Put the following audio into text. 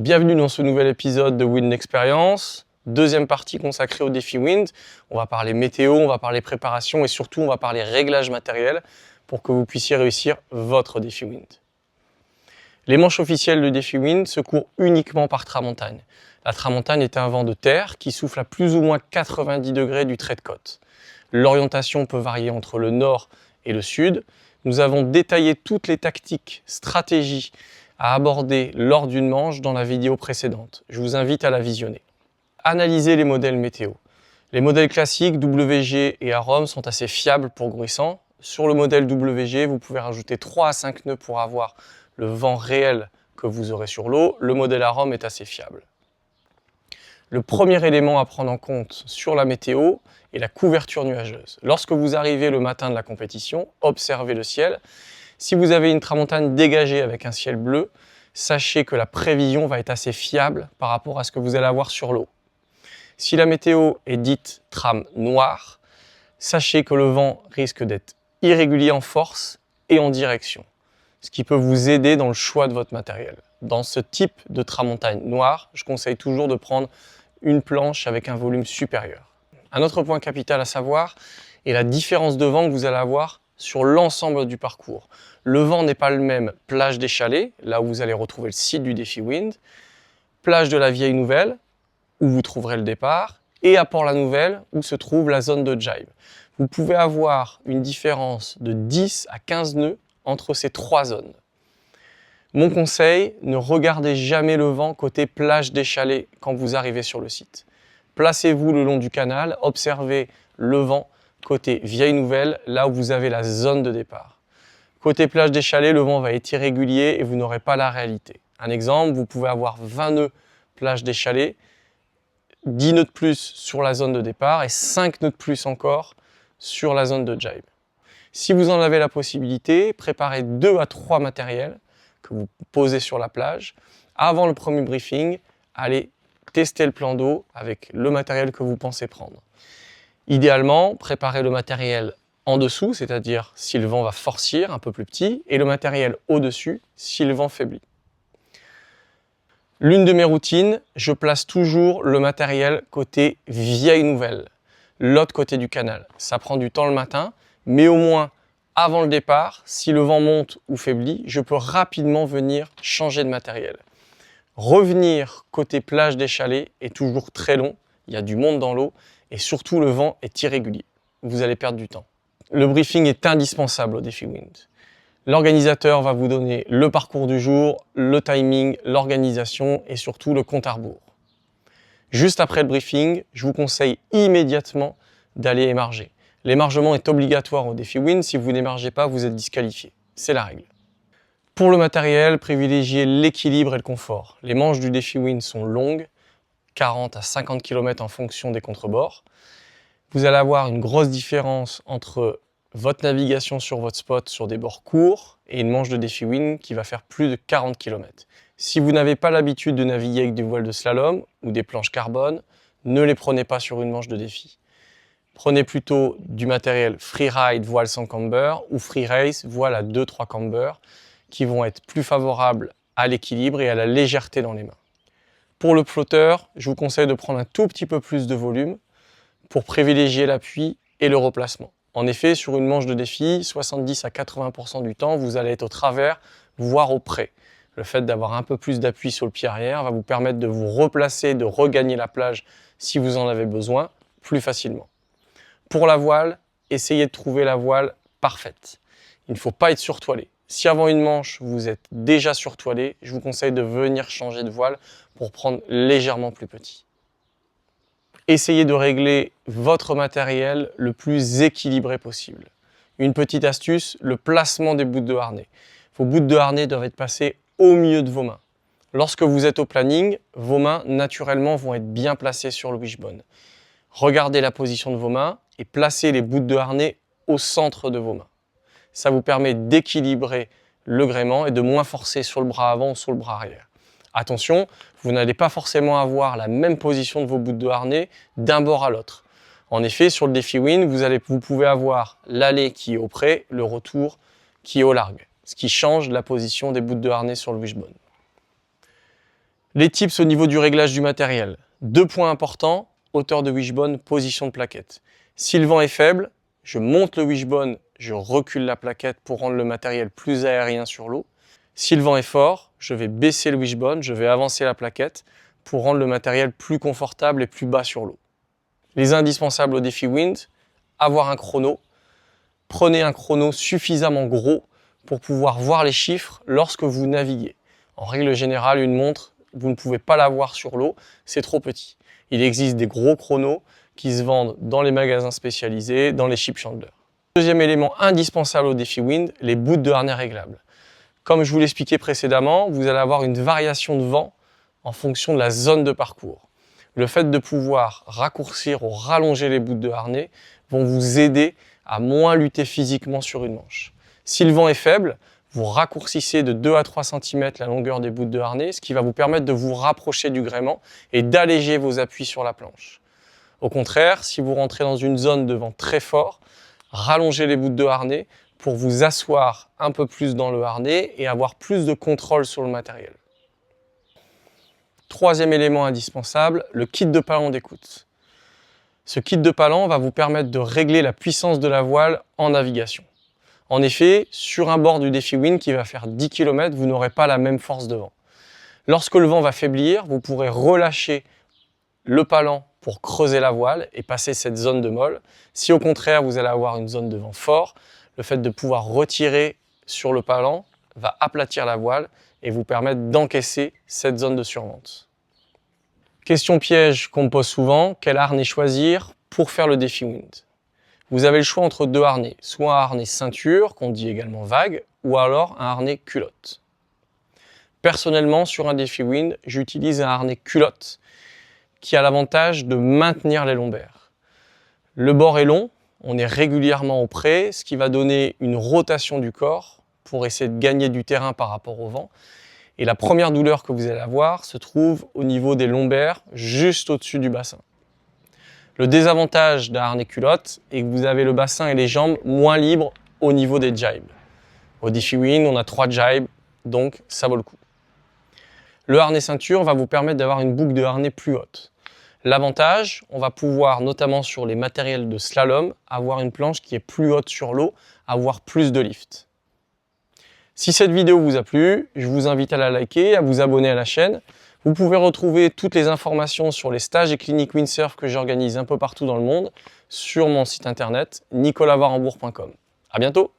Bienvenue dans ce nouvel épisode de Wind Experience, deuxième partie consacrée au défi Wind. On va parler météo, on va parler préparation et surtout on va parler réglage matériel pour que vous puissiez réussir votre défi Wind. Les manches officielles du défi Wind se courent uniquement par tramontane. La tramontane est un vent de terre qui souffle à plus ou moins 90 degrés du trait de côte. L'orientation peut varier entre le nord et le sud. Nous avons détaillé toutes les tactiques, stratégies à aborder lors d'une manche dans la vidéo précédente. Je vous invite à la visionner. Analysez les modèles météo. Les modèles classiques WG et Arom sont assez fiables pour Gruissan. Sur le modèle WG, vous pouvez rajouter 3 à 5 nœuds pour avoir le vent réel que vous aurez sur l'eau. Le modèle Arom est assez fiable. Le premier élément à prendre en compte sur la météo est la couverture nuageuse. Lorsque vous arrivez le matin de la compétition, observez le ciel. Si vous avez une tramontane dégagée avec un ciel bleu, sachez que la prévision va être assez fiable par rapport à ce que vous allez avoir sur l'eau. Si la météo est dite trame noire, sachez que le vent risque d'être irrégulier en force et en direction, ce qui peut vous aider dans le choix de votre matériel. Dans ce type de tramontane noire, je conseille toujours de prendre une planche avec un volume supérieur. Un autre point capital à savoir est la différence de vent que vous allez avoir sur l'ensemble du parcours. Le vent n'est pas le même plage des Chalets, là où vous allez retrouver le site du défi Wind, plage de la Vieille Nouvelle, où vous trouverez le départ, et à Port-la-Nouvelle, où se trouve la zone de jibe. Vous pouvez avoir une différence de 10 à 15 nœuds entre ces trois zones. Mon conseil, ne regardez jamais le vent côté plage des Chalets quand vous arrivez sur le site. Placez-vous le long du canal, observez le vent côté Vieille Nouvelle, là où vous avez la zone de départ. Côté plage des Chalets, le vent va être irrégulier et vous n'aurez pas la réalité. Un exemple, vous pouvez avoir 20 nœuds plage des Chalets, 10 nœuds de plus sur la zone de départ et 5 nœuds de plus encore sur la zone de jibe. Si vous en avez la possibilité, préparez 2 à 3 matériels que vous posez sur la plage. Avant le premier briefing, allez tester le plan d'eau avec le matériel que vous pensez prendre. Idéalement, préparez le matériel en dessous, c'est-à-dire si le vent va forcir, un peu plus petit, et le matériel au-dessus, si le vent faiblit. L'une de mes routines, je place toujours le matériel côté Vieille Nouvelle, l'autre côté du canal. Ça prend du temps le matin, mais au moins avant le départ, si le vent monte ou faiblit, je peux rapidement venir changer de matériel. Revenir côté plage des Chalets est toujours très long, il y a du monde dans l'eau et surtout le vent est irrégulier. Vous allez perdre du temps. Le briefing est indispensable au défi Wind. L'organisateur va vous donner le parcours du jour, le timing, l'organisation et surtout le compte à rebours. Juste après le briefing, je vous conseille immédiatement d'aller émarger. L'émargement est obligatoire au défi Wind. Si vous n'émargez pas, vous êtes disqualifié. C'est la règle. Pour le matériel, privilégiez l'équilibre et le confort. Les manches du défi Wind sont longues, 40 à 50 km en fonction des contrebords. Vous allez avoir une grosse différence entre votre navigation sur votre spot sur des bords courts et une manche de défi Wind qui va faire plus de 40 km. Si vous n'avez pas l'habitude de naviguer avec des voiles de slalom ou des planches carbone, ne les prenez pas sur une manche de défi. Prenez plutôt du matériel freeride voile sans camber ou free race voile à 2-3 camber qui vont être plus favorables à l'équilibre et à la légèreté dans les mains. Pour le flotteur, je vous conseille de prendre un tout petit peu plus de volume pour privilégier l'appui et le replacement. En effet, sur une manche de défi, 70 à 80% du temps, vous allez être au travers, voire au près. Le fait d'avoir un peu plus d'appui sur le pied arrière va vous permettre de vous replacer, de regagner la plage si vous en avez besoin, plus facilement. Pour la voile, essayez de trouver la voile parfaite. Il ne faut pas être surtoilé. Si avant une manche, vous êtes déjà surtoilé, je vous conseille de venir changer de voile pour prendre légèrement plus petit. Essayez de régler votre matériel le plus équilibré possible. Une petite astuce, le placement des bouts de harnais. Vos bouts de harnais doivent être passés au milieu de vos mains. Lorsque vous êtes au planning, vos mains naturellement vont être bien placées sur le wishbone. Regardez la position de vos mains et placez les bouts de harnais au centre de vos mains. Ça vous permet d'équilibrer le gréement et de moins forcer sur le bras avant ou sur le bras arrière. Attention, vous n'allez pas forcément avoir la même position de vos bouts de harnais d'un bord à l'autre. En effet, sur le défi Wind, vous pouvez avoir l'aller qui est au près, le retour qui est au large, ce qui change la position des bouts de harnais sur le wishbone. Les tips au niveau du réglage du matériel. 2 points importants, hauteur de wishbone, position de plaquette. Si le vent est faible, je monte le wishbone, je recule la plaquette pour rendre le matériel plus aérien sur l'eau. Si le vent est fort, je vais baisser le wishbone, je vais avancer la plaquette pour rendre le matériel plus confortable et plus bas sur l'eau. Les indispensables au défi Wind, avoir un chrono. Prenez un chrono suffisamment gros pour pouvoir voir les chiffres lorsque vous naviguez. En règle générale, une montre, vous ne pouvez pas la voir sur l'eau, c'est trop petit. Il existe des gros chronos qui se vendent dans les magasins spécialisés, dans les ship chandlers. Deuxième élément indispensable au défi Wind, les bouts de harnais réglables. Comme je vous l'expliquais précédemment, vous allez avoir une variation de vent en fonction de la zone de parcours. Le fait de pouvoir raccourcir ou rallonger les bouts de harnais vont vous aider à moins lutter physiquement sur une manche. Si le vent est faible, vous raccourcissez de 2 à 3 cm la longueur des bouts de harnais, ce qui va vous permettre de vous rapprocher du gréement et d'alléger vos appuis sur la planche. Au contraire, si vous rentrez dans une zone de vent très fort, rallongez les bouts de harnais pour vous asseoir un peu plus dans le harnais et avoir plus de contrôle sur le matériel. Troisième élément indispensable, le kit de palan d'écoute. Ce kit de palan va vous permettre de régler la puissance de la voile en navigation. En effet, sur un bord du défi Wind qui va faire 10 km, vous n'aurez pas la même force de vent. Lorsque le vent va faiblir, vous pourrez relâcher le palan pour creuser la voile et passer cette zone de molle. Si au contraire, vous allez avoir une zone de vent fort, le fait de pouvoir retirer sur le palan va aplatir la voile et vous permettre d'encaisser cette zone de survente. Question piège qu'on me pose souvent, quel harnais choisir pour faire le défi Wind? Vous avez le choix entre 2 harnais, soit un harnais ceinture, qu'on dit également vague, ou alors un harnais culotte. Personnellement, sur un défi Wind, j'utilise un harnais culotte qui a l'avantage de maintenir les lombaires. Le bord est long, on est régulièrement au près, ce qui va donner une rotation du corps pour essayer de gagner du terrain par rapport au vent. Et la première douleur que vous allez avoir se trouve au niveau des lombaires, juste au-dessus du bassin. Le désavantage d'un harnais culotte est que vous avez le bassin et les jambes moins libres au niveau des jibes. Au défi Wind, on a 3 jibes, donc ça vaut le coup. Le harnais ceinture va vous permettre d'avoir une boucle de harnais plus haute. L'avantage, on va pouvoir, notamment sur les matériels de slalom, avoir une planche qui est plus haute sur l'eau, avoir plus de lift. Si cette vidéo vous a plu, je vous invite à la liker, à vous abonner à la chaîne. Vous pouvez retrouver toutes les informations sur les stages et cliniques windsurf que j'organise un peu partout dans le monde sur mon site internet nicolavarembourg.com. À bientôt!